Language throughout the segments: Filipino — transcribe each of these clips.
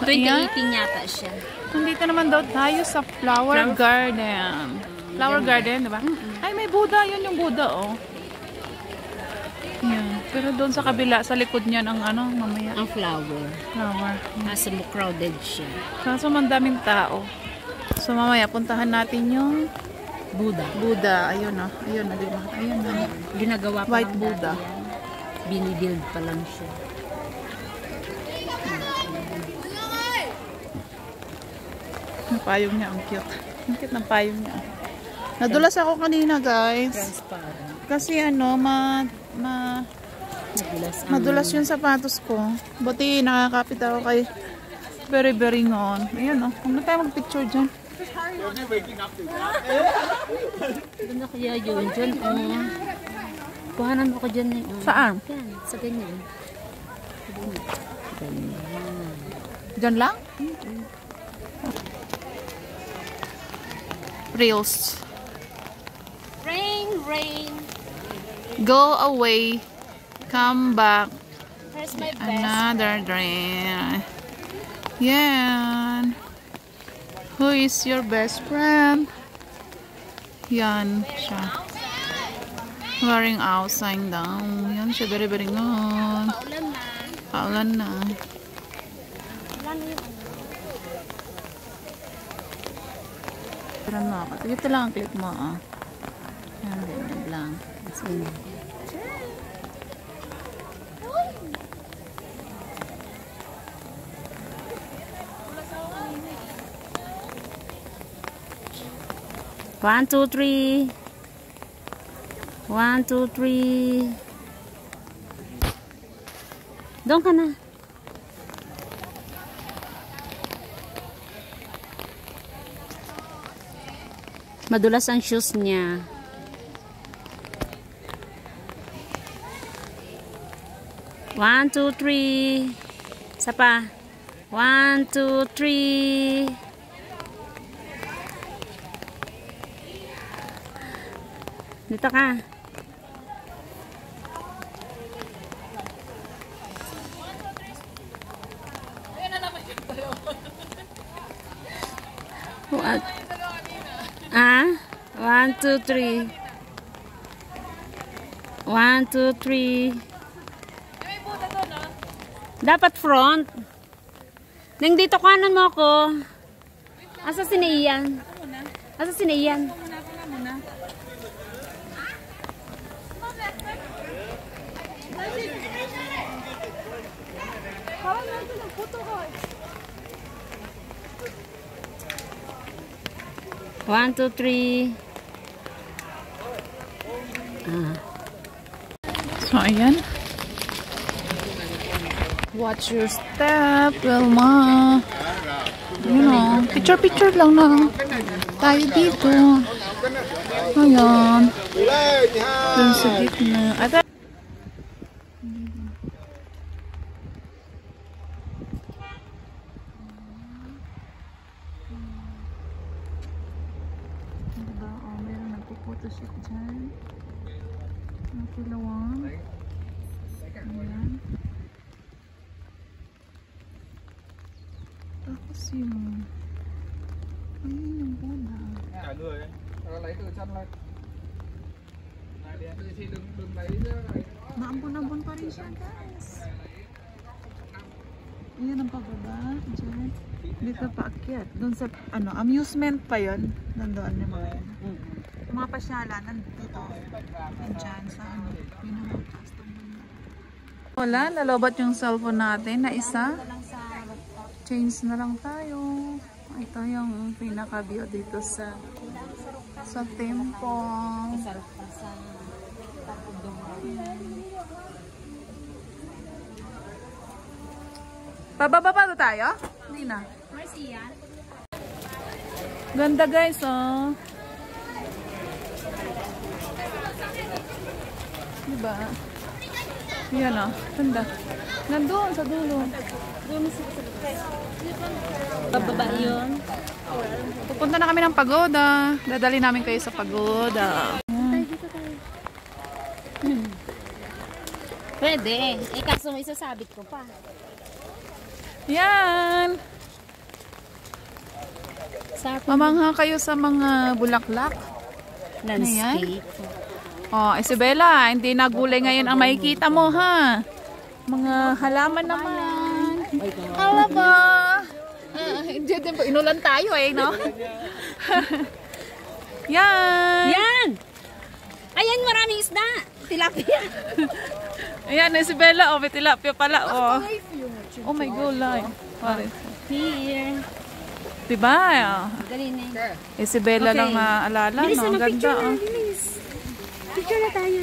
2018 yata siya. Nandito naman daw tayo sa flower garden. Flower garden, diba? Ay, may Buddha. Yun yung Buddha, oh. Yan. Pero doon sa kabila, sa likod niyan, ang ano, mamaya. Ang flower. Flower. Nasa mo crowded siya. Kaso mandaming tao. So, mamaya, puntahan natin yung Buddha. Buddha. Ayun, oh. Ayun, ayun, oh. Ginagawa pa White lang Buddha. dati yan. Binibuild pa lang siya. Ang payong niya, ang cute. Ang cute ng payong niya. Nadulas ako kanina, guys. Transparent. Kasi ano, madulas yung sapatos ko. Buti nakakapit ako kay Very ngon. Ayan, oh. Huwag na tayo mag-picture dyan. Doon na kaya yun. Dyan, oh. Kuhanan mo ko dyan. Saan? Yan, sa ganyan. Ganyan. Dyan lang? Reels. Rain. Go away. Come back. Where's my best? Another drink. Yan. Who is your best friend? Yan siya. Wearing outside down. Yan siya. Very ngon. Paulan na. Paulan na. Pero mo ako. Ito lang ang clip mo, ah. Yan, ganyan lang. Sige. One, two, three. 1, 2, 3. Doon ka na. Madulas ang shoes niya. One, two, three. Isa pa. 1, 2, 3. Dito ka. What? 1, 2, 3. 1, 2, 3. Dapat front. Nang dito kanan mo ako. Asa si Naiyan? Asa si Naiyan? One, two, three. So, ayan. Watch your step, Wilma. You know, picture lang na tayo dito. Ayan. Dun sa gitna. Diba? Oh, meron nagpo-photoshoot dyan. Nakilawang. Ayan. Tapos yung ayun yung Buddha. Lấy từ chân lên. Này đi thì đừng lấy nhá. Maambon-ambon pa rin siya, guys. Ayan ang pababa. Diyan. Dito paakyat. Doon sa, ano, amusement pa yun. Nandoon yung mga yan. Mga pasyalan, nandito. Diyan sa, ano, pinaka-taas ng bunda. Wala, nalobat yung cellphone natin na isa. Change na lang tayo. Ito yung pinaka-view dito sa temple. Sarap pa sa Pababa pa tayo? Hindi na. Marcia. Ganda, guys, oh. Diba? Yan, oh. Ganda. Nandun sa dulo. Bababa yun. Pupunta na kami ng pagoda. Dadali namin kayo sa pagoda. Dito tayo. Pwede. Eh, kaso may sasabit ko pa. Yan. Sa Mamangha kayo sa mga bulaklak. landscape. Oh, Isabela, hindi na gulay ngayon ang makikita mo, ha? Mga halaman naman. Hala ba? Hindi din po, inulan tayo eh, no? Yan. Yan! Ayan, maraming isda. Tilapia. Ayan, Isabela, oh, may tilapia pala, oh. Oh my gulay. Pare. Here. Diba? Dali na. Isabela lang naalala, Bilis no? na, Ang ganda, picture na. oh. Bilis. Picture na tayo.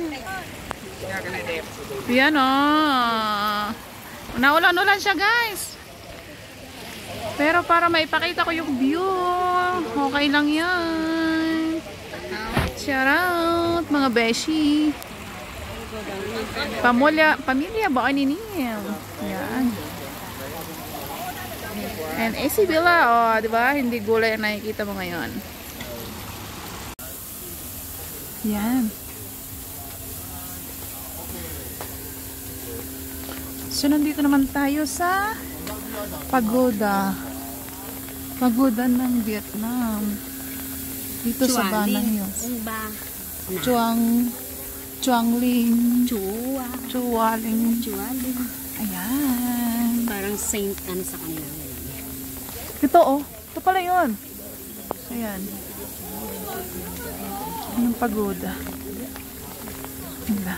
Yan, oh. Naulan-ulan siya, guys. Pero para maipakita ko yung view, okay lang yan. Shout out, mga beshi. Pamilya ba ni Neil? Yan. And Isabela, oh, di ba? Hindi gulay ang nakikita mo ngayon. Yan. So, nandito naman tayo sa pagoda. Pagoda ng Vietnam. Dito sa Banang Hills. Chuangling. Chualing. Ayan. Parang saint ano sa kanila. Ito, oh. Ito pala yun. Ayan. Anong pagoda? Wala.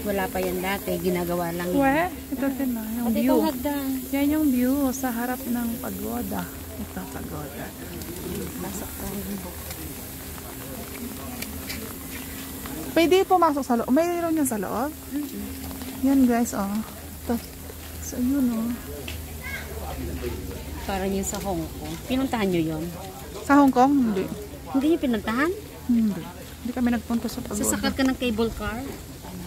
Wala pa yan dati. Ginagawa lang Weh, ito din na. Yung view. hagdan. Yan yung view sa harap ng pagoda. Ito, pagoda. Pasok tayo. Pwede pumasok sa loob. Mayroon yan sa loob? Yan guys, oh. Ito. So, yun, oh. Parang yun sa Hong Kong. Pinuntahan nyo yun? Sa Hong Kong? Hindi. Hindi nyo pinuntahan? Hindi. Hindi kami nagpunta sa pagoda. Sasakad ka ng cable car?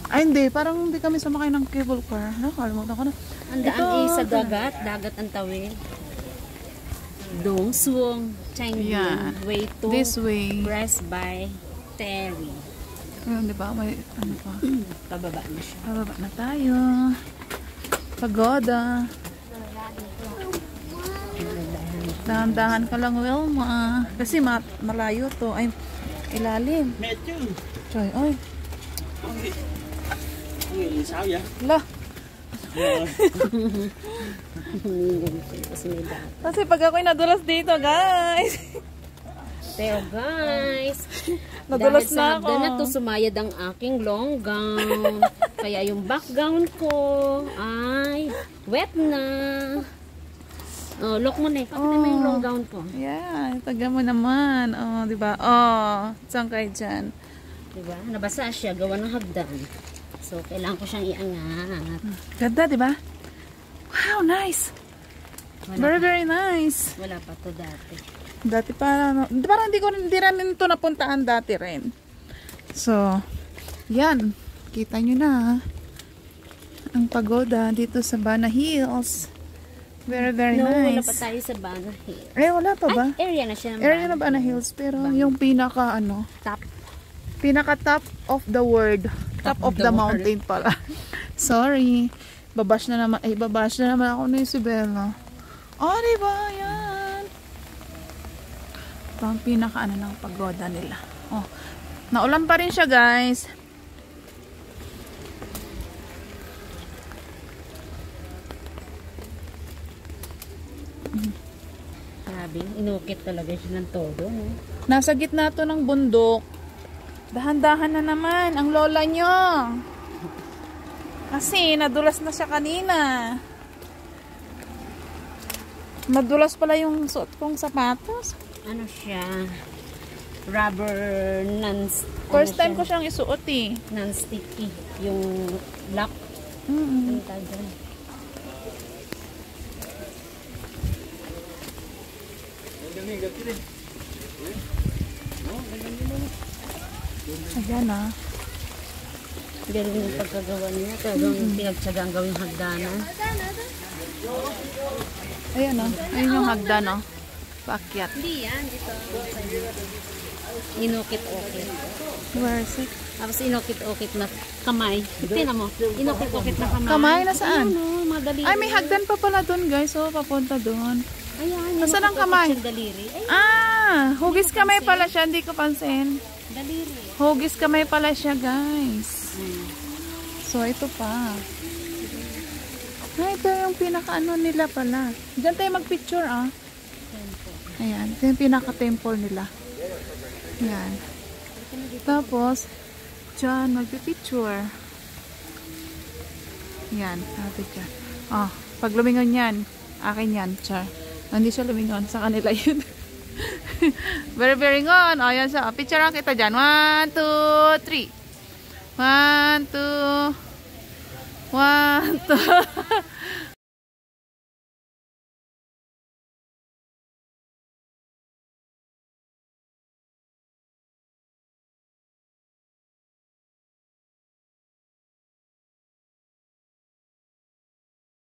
Ay, hindi. Parang hindi kami sumakay ng cable car. Nakalimutan ko na. Ang daan sa dagat. Dagat ang tawid. Dong Suong. Yeah. Way to This way. Presby Terry. Ayun, di ba? May ano pa. Pababa na siya. Pababa na tayo. Pagoda. Dahan-dahan ka lang, Wilma. Kasi malayo to. Ay, ilalim. Choy, oy. Sao vậy? La. Kasi may dagat. Kasi pag ako'y nadulas dito, guys. Pero guys, Nadulas dahil na sa ako. hagdan na to, sumayad ang aking long gown. Kaya yung background ko ay wet na. Oh, look mo na eh. Pakita mo yung long gown ko. Yeah, taga mo naman. Oh, di ba? Oh, saan kayo dyan? Diba? Nabasa siya, gawa ng hagdan. So, kailangan ko siyang iangat. Ganda, di ba? Wow, nice. Very, very nice. Wala pa to dati. Dati parang hindi rin ito napuntaan dati rin. So, yan. Kita nyo na. Ang pagoda dito sa Bana Hills. Very, very No, nice. wala pa tayo sa Bana Hills. Eh, wala pa ba? Ay, area na siya ng Area na Bana Hills. Pero yung pinaka top. pinaka top of the world. Top of the mountain pala. Sorry. Babash na naman. Ay, babash na naman ako ni Isabela. Oh, diba? Yan. Ito ang pinaka ng pagoda nila. Oh. Naulan pa rin siya, guys. Grabe, inukit talaga siya ng todo. No? Nasa gitna to ng bundok. Dahan-dahan na naman ang lola nyo. Kasi nadulas na siya kanina. Madulas pala yung suot kong sapatos. Ano siya? Rubber First time ko siyang isuot eh. non-sticky. Yung lock. Ang tagal. Ayan ah. Galing yung pagkagawa niya. Talagang pinagtsagang gawing hagdanan. Ayan ah. Ayun yung hagdan oh. Paakyat. Hindi yan. Dito. Inukit-ukit. Where is it? Tapos inukit-ukit na kamay. Tingnan mo. Inukit-ukit na kamay. Kamay? Nasaan? Ayun, madali. Ay, may hagdan pa pala doon, guys. Oh, papunta doon. Ayan. Nasaan ang kamay? Yung daliri. Ay, Hugis kamay pala siya. Hindi ko pansin. daliri. Hugis kamay pala siya, guys. So, ito pa. Ito yung pinaka-ano nila pala. Diyan tayo mag-picture, ah. Ayan. Ito yung pinaka-temple nila. Ayan. Tapos, dyan, mag-picture. Ayan. Natin dyan. Pag lumingon yan, akin yan. Char. Hindi siya lumingon. Sa kanila yun. Very, very ngon. Ayan siya. Picture lang kita dyan. 1, 2, 3. 1, 2. 1, 2.